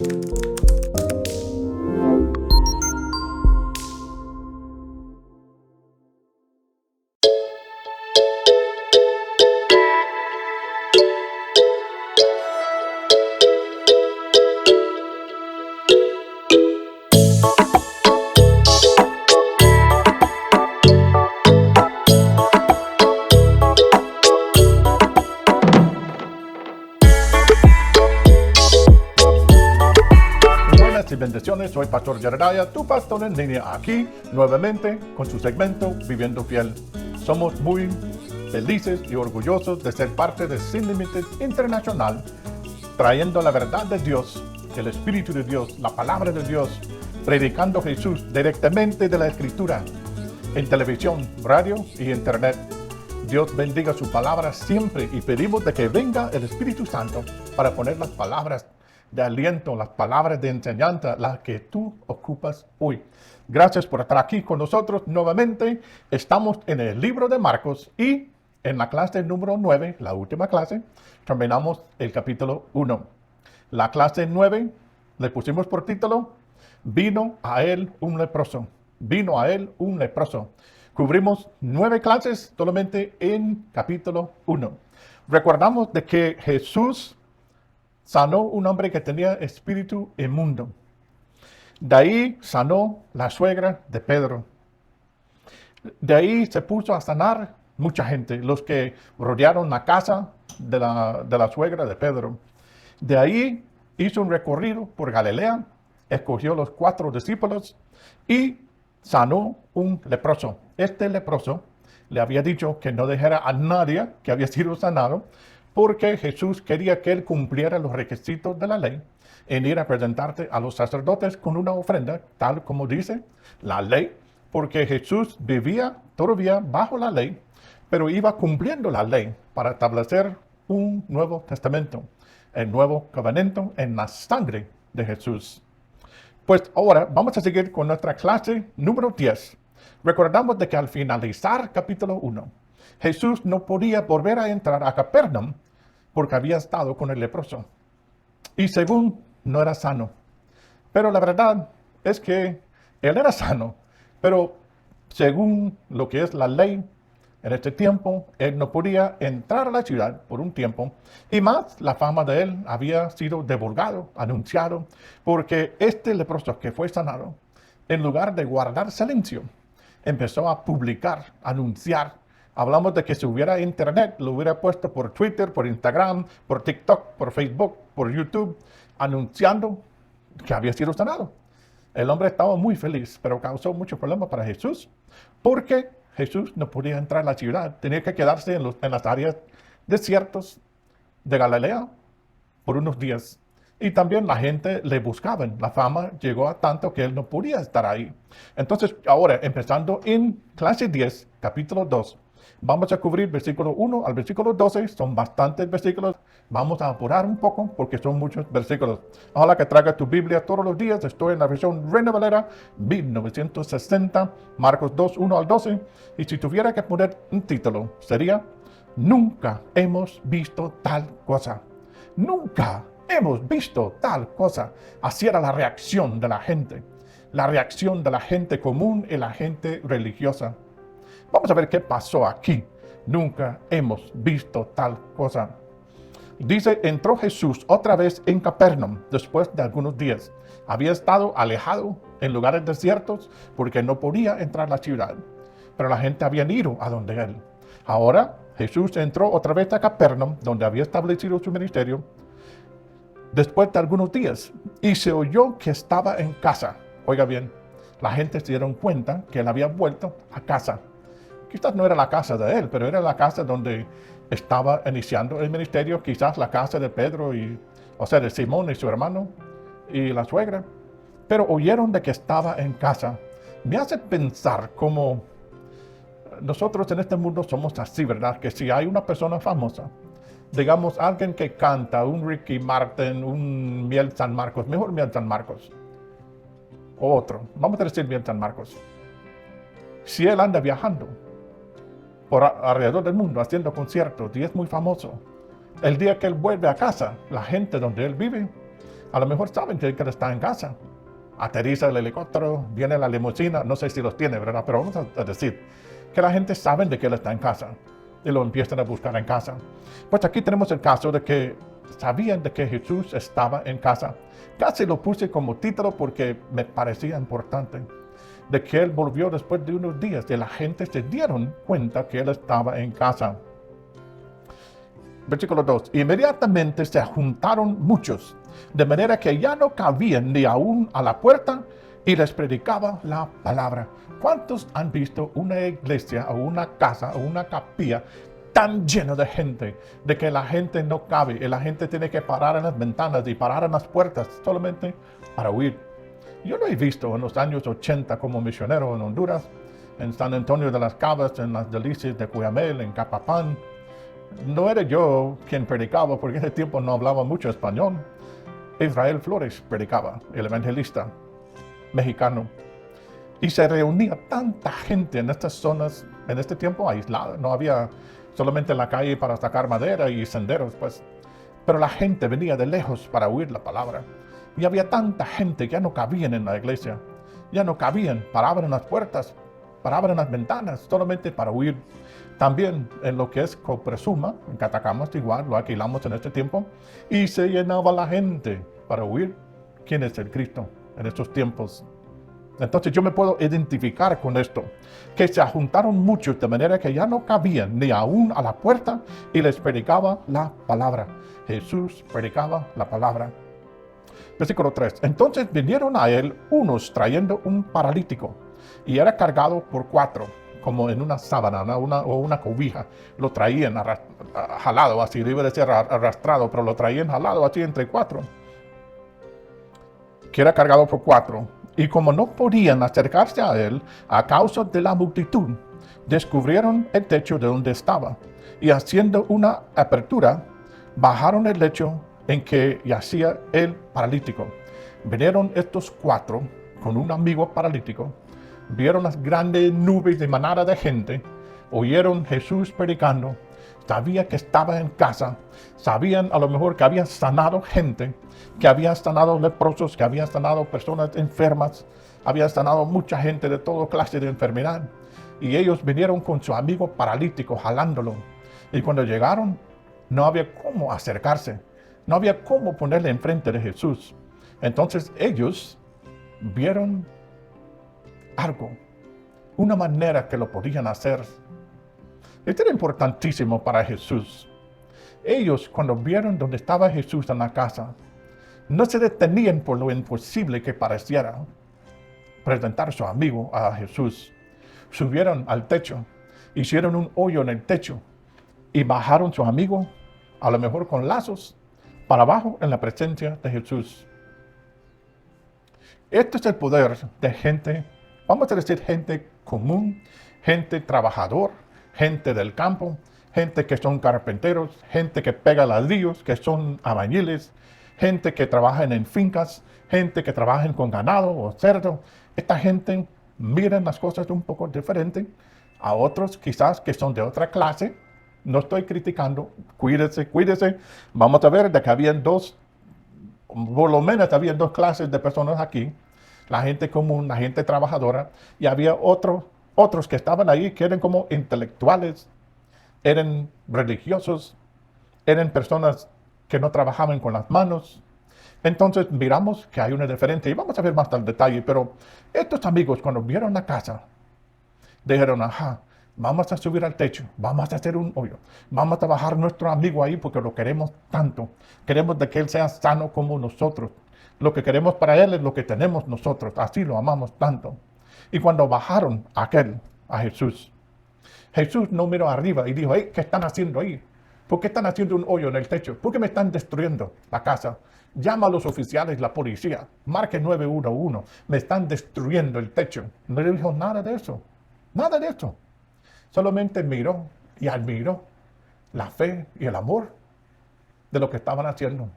Y bendiciones, soy Pastor Jeremiah, tu pastor en línea, aquí nuevamente con su segmento Viviendo Fiel. Somos muy felices y orgullosos de ser parte de Sin Límites Internacional, trayendo la verdad de Dios, el Espíritu de Dios, la palabra de Dios, predicando Jesús directamente de la Escritura, en televisión, radio y internet. Dios bendiga su palabra siempre y pedimos de que venga el Espíritu Santo para poner las palabras de aliento, las palabras de enseñanza, las que tú ocupas hoy. Gracias por estar aquí con nosotros nuevamente. Estamos en el libro de Marcos y en la clase número 9, la última clase, terminamos el capítulo 1. La clase 9 le pusimos por título, Vino a él un leproso. Vino a él un leproso. Cubrimos 9 clases solamente en capítulo 1. Recordamos de que Jesús sanó un hombre que tenía espíritu inmundo. De ahí sanó la suegra de Pedro. De ahí se puso a sanar mucha gente, los que rodearon la casa de la suegra de Pedro. De ahí hizo un recorrido por Galilea, escogió los 4 discípulos y sanó un leproso. Este leproso le había dicho que no dejara a nadie que había sido sanado, porque Jesús quería que él cumpliera los requisitos de la ley en ir a presentarte a los sacerdotes con una ofrenda, tal como dice la ley, porque Jesús vivía todavía bajo la ley, pero iba cumpliendo la ley para establecer un nuevo testamento, el nuevo covenanto en la sangre de Jesús. Pues ahora vamos a seguir con nuestra clase número 10. Recordamos de que al finalizar capítulo 1, Jesús no podía volver a entrar a Capernaum porque había estado con el leproso. Y según no era sano. Pero la verdad es que él era sano. Pero según lo que es la ley, en este tiempo, él no podía entrar a la ciudad por un tiempo. Y más, la fama de él había sido divulgado, anunciado, porque este leproso que fue sanado, en lugar de guardar silencio, empezó a publicar, anunciar. Hablamos de que si hubiera internet, lo hubiera puesto por Twitter, por Instagram, por TikTok, por Facebook, por YouTube, anunciando que había sido sanado. El hombre estaba muy feliz, pero causó muchos problemas para Jesús, porque Jesús no podía entrar a la ciudad. Tenía que quedarse en las áreas desiertas de Galilea por unos días. Y también la gente le buscaba. La fama llegó a tanto que él no podía estar ahí. Entonces, ahora, empezando en clase 10, capítulo 2, vamos a cubrir versículo 1 al versículo 12. Son bastantes versículos. Vamos a apurar un poco porque son muchos versículos. Ojalá que traiga tu Biblia todos los días. Estoy en la versión Reina Valera 1960, Marcos 2, 1 al 12. Y si tuviera que poner un título, sería Nunca hemos visto tal cosa. Nunca hemos visto tal cosa. Así era la reacción de la gente. La reacción de la gente común y la gente religiosa. Vamos a ver qué pasó aquí. Nunca hemos visto tal cosa. Dice, entró Jesús otra vez en Capernaum después de algunos días. Había estado alejado en lugares desiertos porque no podía entrar a la ciudad. Pero la gente había ido a donde él. Ahora Jesús entró otra vez a Capernaum, donde había establecido su ministerio, después de algunos días, y se oyó que estaba en casa. Oiga bien, la gente se dieron cuenta que él había vuelto a casa. Quizás no era la casa de él, pero era la casa donde estaba iniciando el ministerio, quizás la casa de Pedro, de Simón y su hermano, y la suegra. Pero oyeron de que estaba en casa. Me hace pensar cómo nosotros en este mundo somos así, ¿verdad? Que si hay una persona famosa, digamos alguien que canta, un Ricky Martin, un Miel San Marcos, mejor Miel San Marcos, o otro, vamos a decir Miel San Marcos. Si él anda viajando por alrededor del mundo haciendo conciertos y es muy famoso, el día que él vuelve a casa, la gente donde él vive A lo mejor saben que él está en casa. Aterriza el helicóptero, viene la limusina, no sé si los tiene, ¿verdad? Pero vamos a decir que la gente sabe de que él está en casa y lo empiezan a buscar en casa. Pues aquí tenemos el caso de que sabían de que Jesús estaba en casa. Casi lo puse como título porque me parecía importante. De que él volvió después de unos días y la gente se dieron cuenta que él estaba en casa. Versículo 2. Inmediatamente se juntaron muchos, de manera que ya no cabían ni aún a la puerta, y les predicaba la palabra. ¿Cuántos han visto una iglesia o una casa o una capilla tan llena de gente, de que la gente no cabe y la gente tiene que parar en las ventanas y parar en las puertas solamente para huir? Yo lo he visto en los años 80 como misionero en Honduras, en San Antonio de las Cabas, en las Delicias de Cuyamel, en Capapán. No era yo quien predicaba, porque en ese tiempo no hablaba mucho español. Israel Flores predicaba, el evangelista mexicano. Y se reunía tanta gente en estas zonas, en este tiempo aislada. No había solamente la calle para sacar madera y senderos, pues. Pero la gente venía de lejos para oír la palabra. Y había tanta gente que ya no cabían en la iglesia. Ya no cabían, paraban en las puertas, paraban en las ventanas, solamente para huir. También en lo que es Copresuma, en Catacamas igual, lo alquilamos en este tiempo, y se llenaba la gente para huir. ¿Quién es el Cristo en estos tiempos? Entonces yo me puedo identificar con esto, que se juntaron muchos de manera que ya no cabían ni aún a la puerta, y les predicaba la palabra. Jesús predicaba la palabra. Versículo 3. Entonces vinieron a él unos trayendo un paralítico, y era cargado por 4, como en una sábana o una cobija. Lo traían jalado, así debe de ser arrastrado, pero lo traían jalado así entre 4. Que era cargado por 4. Y como no podían acercarse a él a causa de la multitud, descubrieron el techo de donde estaba, y haciendo una apertura, bajaron el lecho en que yacía el paralítico. Vinieron estos 4 con un amigo paralítico, vieron las grandes nubes de manada de gente, oyeron Jesús predicando, sabían que estaba en casa, sabían a lo mejor que había sanado gente, que había sanado leprosos, que había sanado personas enfermas, había sanado mucha gente de toda clase de enfermedad. Y ellos vinieron con su amigo paralítico jalándolo. Y cuando llegaron, no había cómo acercarse, no había cómo ponerle enfrente de Jesús. Entonces ellos vieron algo, una manera que lo podían hacer. Esto era importantísimo para Jesús. Ellos, cuando vieron donde estaba Jesús en la casa, no se detenían por lo imposible que pareciera presentar a su amigo a Jesús. Subieron al techo, hicieron un hoyo en el techo y bajaron a su amigo, a lo mejor con lazos, para abajo en la presencia de Jesús. Este es el poder de gente, vamos a decir gente común, gente trabajador, gente del campo, gente que son carpinteros, gente que pega ladrillos, que son albañiles, gente que trabaja en fincas, gente que trabaja con ganado o cerdo. Esta gente mira las cosas un poco diferente a otros quizás que son de otra clase. No estoy criticando, cuídese. Vamos a ver de que habían por lo menos había 2 clases de personas aquí. La gente común, la gente trabajadora, y había otros que estaban ahí que eran como intelectuales, eran religiosos, eran personas que no trabajaban con las manos. Entonces miramos que hay una diferencia y vamos a ver más al detalle, pero estos amigos cuando vieron la casa, dijeron, ajá, vamos a subir al techo, vamos a hacer un hoyo, vamos a bajar a nuestro amigo ahí porque lo queremos tanto, queremos de que él sea sano como nosotros. Lo que queremos para él es lo que tenemos nosotros, así lo amamos tanto. Y cuando bajaron a Jesús, Jesús no miró arriba y dijo, hey, ¿qué están haciendo ahí? ¿Por qué están haciendo un hoyo en el techo? ¿Por qué me están destruyendo la casa? Llama a los oficiales, la policía, marque 911, me están destruyendo el techo. No le dijo nada de eso, nada de eso. Solamente miró y admiró la fe y el amor de lo que estaban haciendo.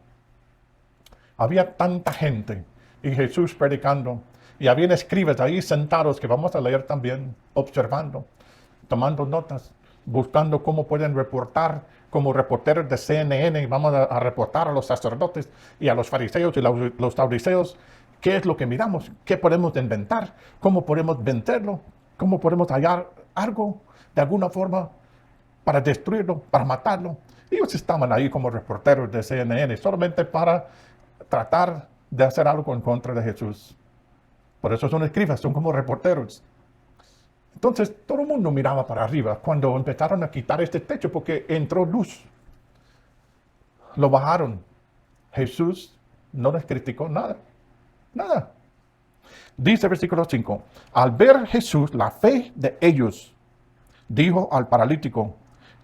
Había tanta gente y Jesús predicando, y habían escribas ahí sentados que vamos a leer también, observando, tomando notas, buscando cómo pueden reportar como reporteros de CNN, vamos a reportar a los sacerdotes y a los fariseos y los saduceos qué es lo que miramos, qué podemos inventar, cómo podemos vencerlo, cómo podemos hallar algo de alguna forma para destruirlo, para matarlo. Ellos estaban ahí como reporteros de CNN solamente para tratar de hacer algo en contra de Jesús. Por eso son escribas, son como reporteros. Entonces todo el mundo miraba para arriba cuando empezaron a quitar este techo porque entró luz. Lo bajaron. Jesús no les criticó nada. Nada. Dice versículo 5. Al ver Jesús la fe de ellos, dijo al paralítico,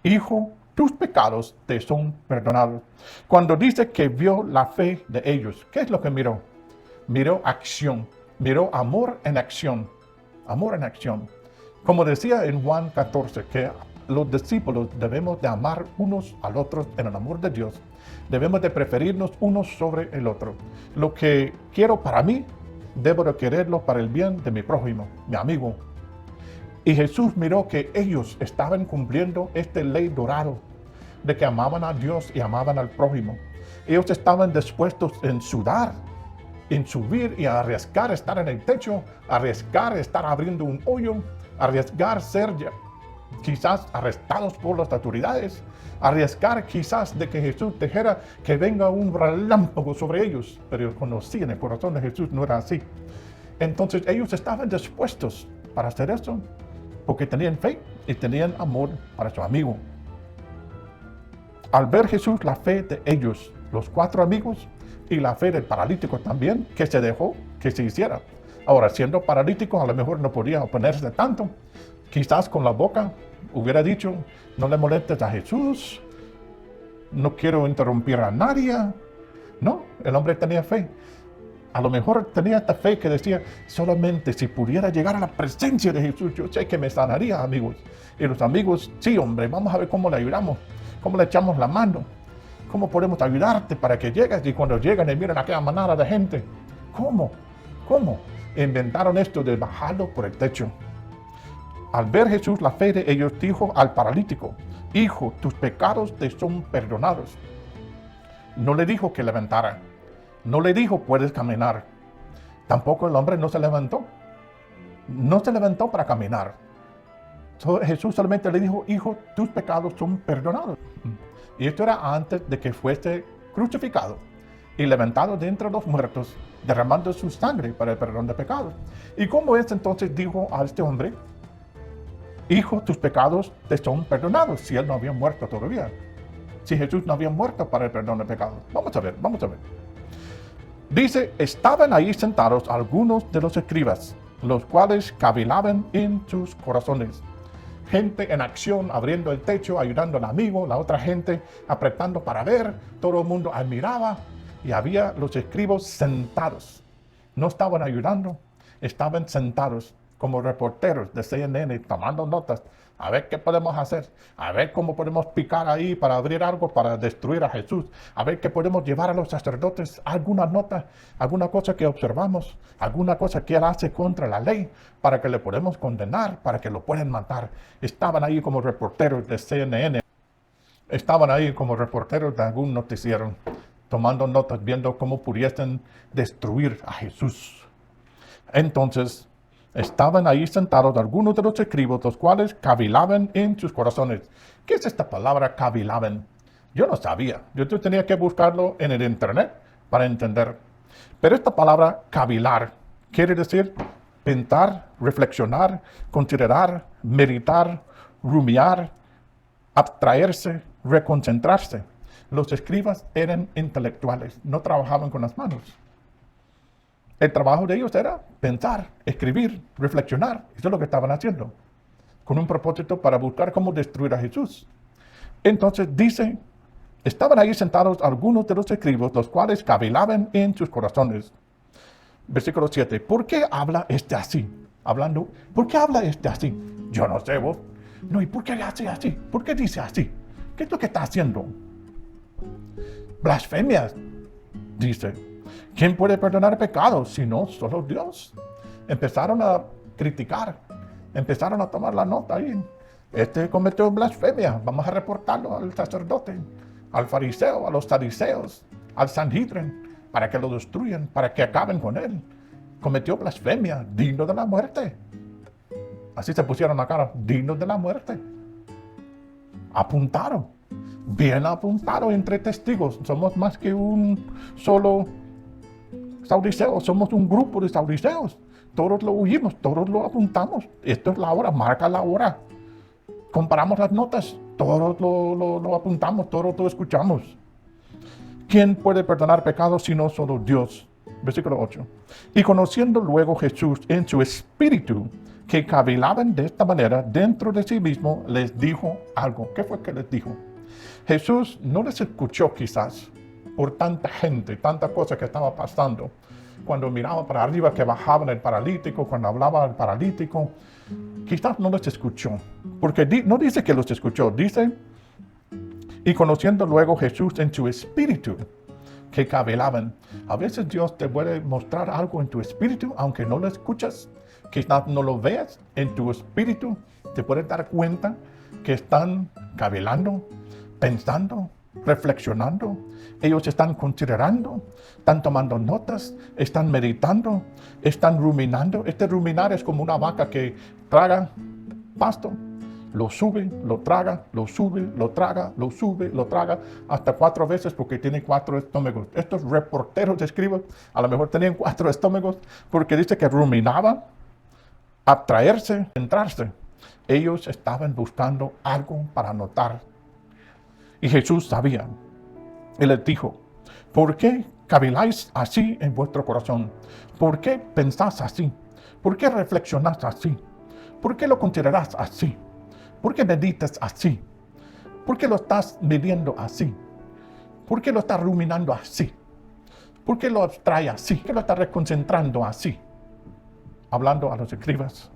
hijo, tus pecados te son perdonados. Cuando dice que vio la fe de ellos, ¿qué es lo que miró? Miró acción. Miró amor en acción. Amor en acción. Como decía en Juan 14, que los discípulos debemos de amar unos al otro en el amor de Dios. Debemos de preferirnos unos sobre el otro. Lo que quiero para mí, debo de quererlo para el bien de mi prójimo, mi amigo. Y Jesús miró que ellos estaban cumpliendo esta ley dorado de que amaban a Dios y amaban al prójimo. Ellos estaban dispuestos en sudar, en subir y a arriesgar estar en el techo, arriesgar estar abriendo un hoyo, arriesgar ser quizás arrestados por las autoridades, arriesgar quizás de que Jesús dijera que venga un relámpago sobre ellos, pero conocían el corazón de Jesús, no era así. Entonces ellos estaban dispuestos para hacer eso, porque tenían fe y tenían amor para su amigo. Al ver Jesús la fe de ellos, los 4 amigos, y la fe del paralítico también, que se dejó que se hiciera. Ahora, siendo paralítico, a lo mejor no podía oponerse tanto. Quizás con la boca hubiera dicho, no le molestes a Jesús, no quiero interrumpir a nadie. No, el hombre tenía fe. A lo mejor tenía esta fe que decía, solamente si pudiera llegar a la presencia de Jesús, yo sé que me sanaría, amigos. Y los amigos, sí, hombre, vamos a ver cómo le ayudamos, cómo le echamos la mano, cómo podemos ayudarte para que llegues. Y cuando llegan y miran aquella manada de gente, ¿cómo? Inventaron esto de bajarlo por el techo. Al ver Jesús la fe de ellos, dijo al paralítico, hijo, tus pecados te son perdonados. No le dijo que levantara. No le dijo, puedes caminar. Tampoco el hombre no se levantó. No se levantó para caminar. Jesús solamente le dijo, hijo, tus pecados son perdonados. Y esto era antes de que fuese crucificado y levantado de entre los muertos, derramando su sangre para el perdón de pecados. ¿Y cómo es entonces? Dijo a este hombre, hijo, tus pecados te son perdonados, si él no había muerto todavía. Si Jesús no había muerto para el perdón de pecados. Vamos a ver. Dice, estaban ahí sentados algunos de los escribas, los cuales cavilaban en sus corazones. Gente en acción, abriendo el techo, ayudando al amigo, la otra gente apretando para ver, todo el mundo admiraba y había los escribas sentados. No estaban ayudando, estaban sentados como reporteros de CNN tomando notas, a ver qué podemos hacer, a ver cómo podemos picar ahí para abrir algo para destruir a Jesús, a ver qué podemos llevar a los sacerdotes, alguna nota, alguna cosa que observamos, alguna cosa que él hace contra la ley, para que le podemos condenar, para que lo puedan matar. Estaban ahí como reporteros de CNN, estaban ahí como reporteros de algún noticiero, tomando notas, viendo cómo pudiesen destruir a Jesús. Entonces, estaban ahí sentados algunos de los escribas, los cuales cavilaban en sus corazones. ¿Qué es esta palabra cavilaban? Yo no sabía. Yo tenía que buscarlo en el internet para entender. Pero esta palabra cavilar quiere decir pensar, reflexionar, considerar, meditar, rumiar, abstraerse, reconcentrarse. Los escribas eran intelectuales, no trabajaban con las manos. El trabajo de ellos era pensar, escribir, reflexionar. Eso es lo que estaban haciendo, con un propósito para buscar cómo destruir a Jesús. Entonces dice, estaban ahí sentados algunos de los escribas, los cuales cavilaban en sus corazones. Versículo 7. ¿Por qué habla este así? Hablando, ¿por qué habla este así? Yo no sé vos. No, ¿y por qué le hace así? ¿Por qué dice así? ¿Qué es lo que está haciendo? Blasfemias, dice. ¿Quién puede perdonar pecados si no solo Dios? Empezaron a criticar, empezaron a tomar la nota ahí. Este cometió blasfemia, vamos a reportarlo al sacerdote, al fariseo, a los saduceos, al Sanhedrin, para que lo destruyan, para que acaben con él. Cometió blasfemia, digno de la muerte. Así se pusieron la cara, digno de la muerte. Apuntaron, bien apuntado entre testigos. Somos más que un solo saduceo, somos un grupo de saduceos. Todos lo oímos, todos lo apuntamos. Esto es la hora, marca la hora. Comparamos las notas, todos lo apuntamos, todos lo escuchamos. ¿Quién puede perdonar pecados sino solo Dios? Versículo 8. Y conociendo luego Jesús en su espíritu, que cavilaban de esta manera dentro de sí mismo, les dijo algo. ¿Qué fue que les dijo? Jesús no les escuchó quizás por tanta gente, tanta cosa que estaba pasando. Cuando miraba para arriba que bajaban el paralítico, cuando hablaba al paralítico, quizás no los escuchó. Porque no dice que los escuchó, dice, y conociendo luego Jesús en su espíritu, que cavilaban. A veces Dios te puede mostrar algo en tu espíritu, aunque no lo escuchas, quizás no lo veas en tu espíritu, te puedes dar cuenta que están cavilando, pensando, reflexionando. Ellos están considerando, están tomando notas, están meditando, están ruminando. Este ruminar es como una vaca que traga pasto, lo sube, lo traga, lo sube, lo traga, lo sube, lo traga, hasta 4 veces porque tiene 4 estómagos. Estos reporteros escriben, a lo mejor tenían 4 estómagos porque dice que ruminaba, abstraerse, centrarse. Ellos estaban buscando algo para anotar. Y Jesús sabía. Y les dijo, ¿por qué caviláis así en vuestro corazón? ¿Por qué pensás así? ¿Por qué reflexionás así? ¿Por qué lo considerás así? ¿Por qué meditas así? ¿Por qué lo estás midiendo así? ¿Por qué lo estás ruminando así? ¿Por qué lo abstrae así? ¿Por qué lo estás reconcentrando así? Hablando a los escribas.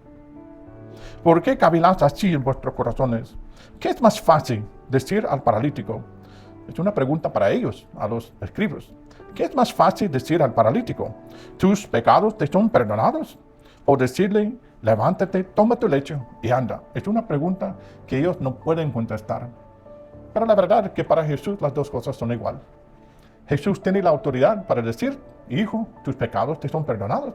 ¿Por qué caviláis así en vuestros corazones? ¿Qué es más fácil decir al paralítico? Es una pregunta para ellos, a los escribas. ¿Qué es más fácil decir al paralítico? ¿Tus pecados te son perdonados? ¿O decirle, levántate, toma tu lecho y anda? Es una pregunta que ellos no pueden contestar. Pero la verdad es que para Jesús las dos cosas son igual. Jesús tiene la autoridad para decir, hijo, tus pecados te son perdonados.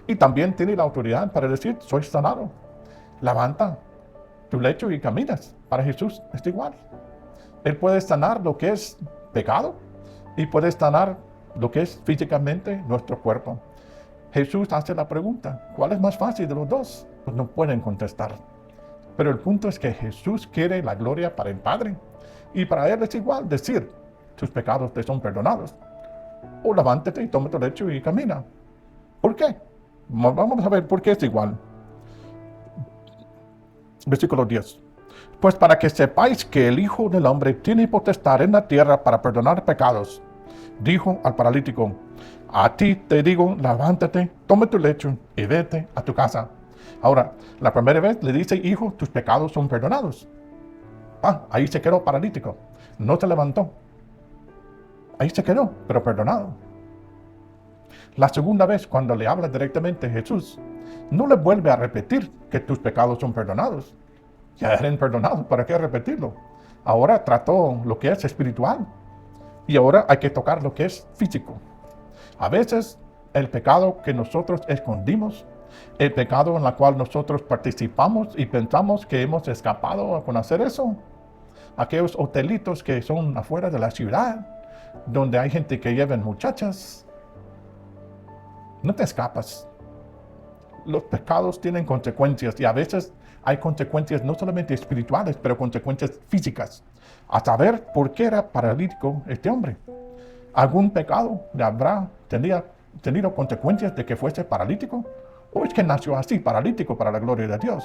Y también tiene la autoridad para decir, soy sanado. Levanta tu lecho y caminas. Para Jesús es igual. Él puede sanar lo que es pecado y puede sanar lo que es físicamente nuestro cuerpo. Jesús hace la pregunta, ¿cuál es más fácil de los dos? Pues no pueden contestar. Pero el punto es que Jesús quiere la gloria para el Padre. Y para Él es igual decir, tus pecados te son perdonados. O levántate y toma tu lecho y camina. ¿Por qué? Vamos a ver por qué es igual. Versículo 10. Pues para que sepáis que el Hijo del Hombre tiene potestad en la tierra para perdonar pecados, dijo al paralítico, a ti te digo, levántate, toma tu lecho y vete a tu casa. Ahora, la primera vez le dice, hijo, tus pecados son perdonados. Ahí se quedó paralítico, no se levantó. Ahí se quedó, pero perdonado. La segunda vez, cuando le habla directamente Jesús, no le vuelve a repetir que tus pecados son perdonados. Ya eran perdonados, ¿para qué repetirlo? Ahora trató lo que es espiritual y ahora hay que tocar lo que es físico. A veces el pecado que nosotros escondimos, el pecado en el cual nosotros participamos y pensamos que hemos escapado con hacer eso, aquellos hotelitos que son afuera de la ciudad, donde hay gente que lleva muchachas, no te escapas. Los pecados tienen consecuencias y a veces hay consecuencias no solamente espirituales, pero consecuencias físicas. A saber por qué era paralítico este hombre. ¿Algún pecado le habrá tenido consecuencias de que fuese paralítico? ¿O es que nació así, paralítico para la gloria de Dios?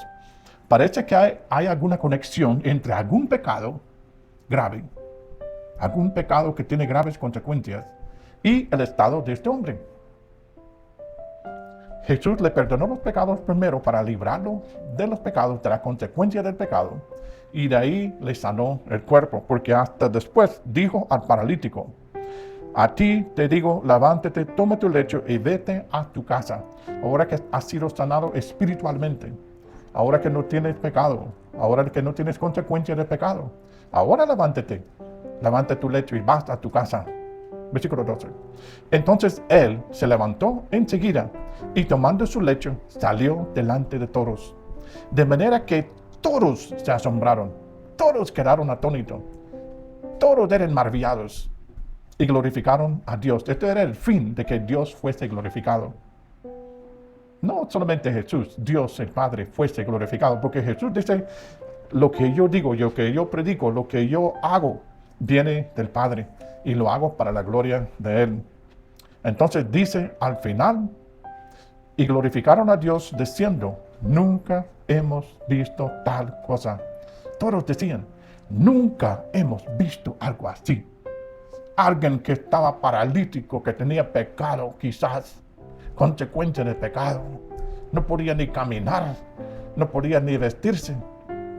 Parece que hay alguna conexión entre algún pecado grave, algún pecado que tiene graves consecuencias, y el estado de este hombre. Jesús le perdonó los pecados primero para librarlo de los pecados, de la consecuencia del pecado, y de ahí le sanó el cuerpo, porque hasta después dijo al paralítico, a ti te digo, levántate, toma tu lecho y vete a tu casa. Ahora que has sido sanado espiritualmente, ahora que no tienes pecado, ahora que no tienes consecuencias de pecado, ahora levántate, levanta tu lecho y vas a tu casa. Versículo 12. Entonces él se levantó enseguida y tomando su lecho salió delante de todos, de manera que todos se asombraron, todos quedaron atónitos, todos eran maravillados y glorificaron a Dios. Este era el fin de que Dios fuese glorificado. No solamente Jesús, Dios el Padre fuese glorificado, porque Jesús dice, lo que yo digo, lo que yo predico, lo que yo hago, viene del Padre y lo hago para la gloria de Él. Entonces dice al final, y glorificaron a Dios diciendo, nunca hemos visto tal cosa. Todos decían, nunca hemos visto algo así. Alguien que estaba paralítico, que tenía pecado, quizás consecuencia de pecado, no podía ni caminar, no podía ni vestirse,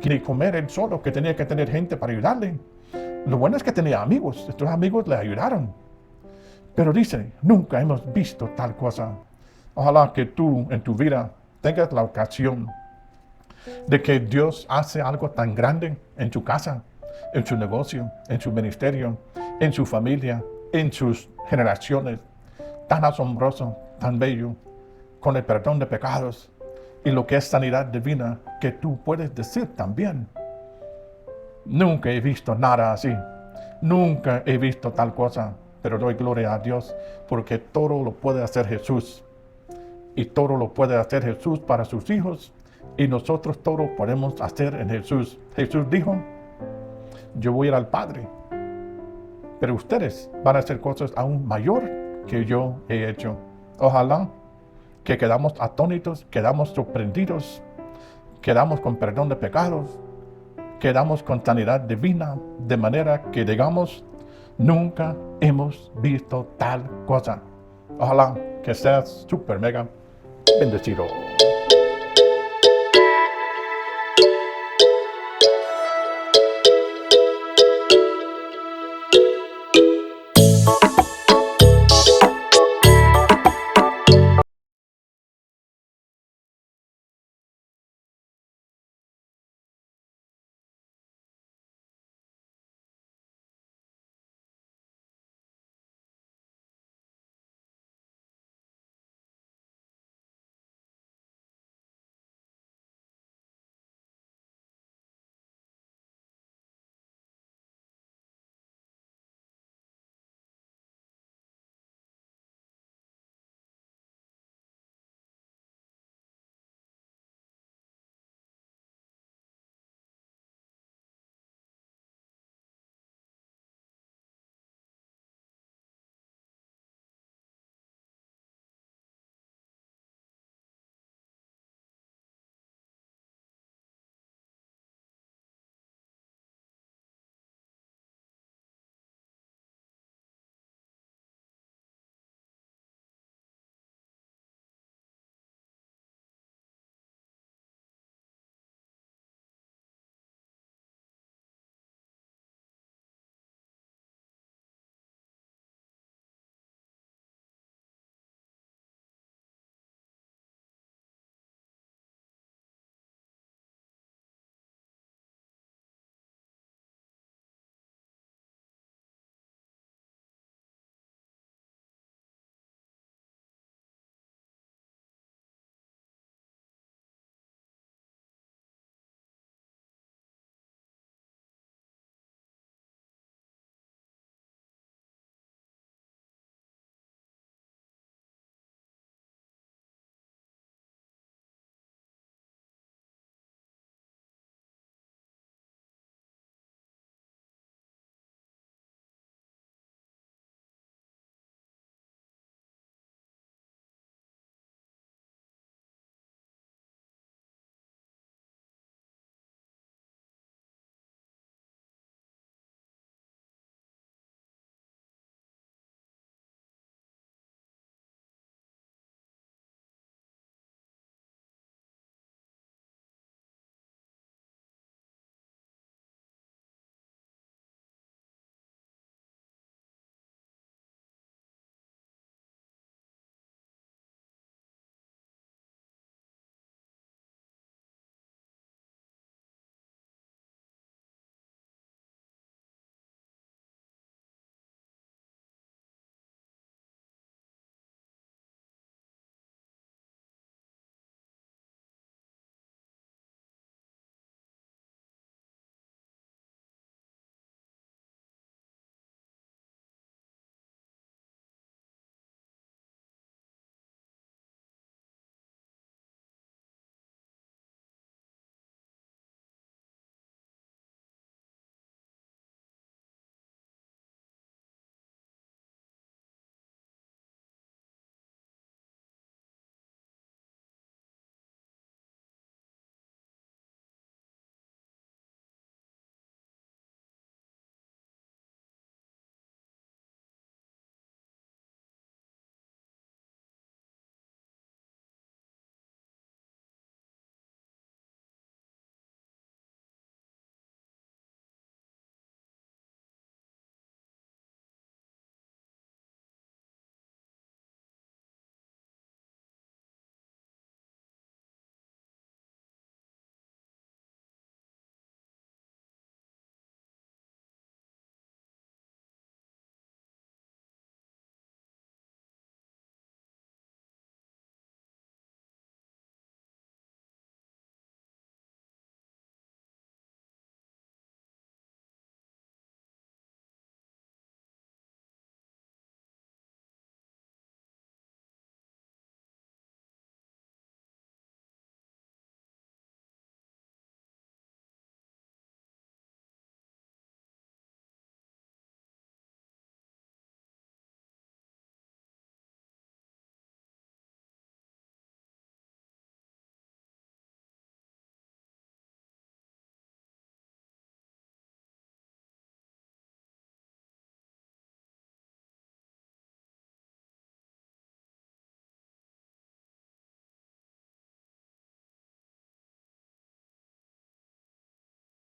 ni comer él solo, que tenía que tener gente para ayudarle. Lo bueno es que tenía amigos, estos amigos le ayudaron. Pero dice, nunca hemos visto tal cosa. Ojalá que tú en tu vida tengas la ocasión de que Dios hace algo tan grande en tu casa, en su negocio, en su ministerio, en su familia, en sus generaciones, tan asombroso, tan bello, con el perdón de pecados y lo que es sanidad divina, que tú puedes decir también, nunca he visto nada así, nunca he visto tal cosa, pero doy gloria a Dios porque todo lo puede hacer Jesús y todo lo puede hacer Jesús para sus hijos y nosotros todo podemos hacer en Jesús. Jesús dijo, yo voy a ir al Padre, pero ustedes van a hacer cosas aún mayor que yo he hecho. Ojalá que quedamos atónitos, quedamos sorprendidos, quedamos con perdón de pecados, quedamos con sanidad divina, de manera que digamos, nunca hemos visto tal cosa. Ojalá que seas súper mega bendecido.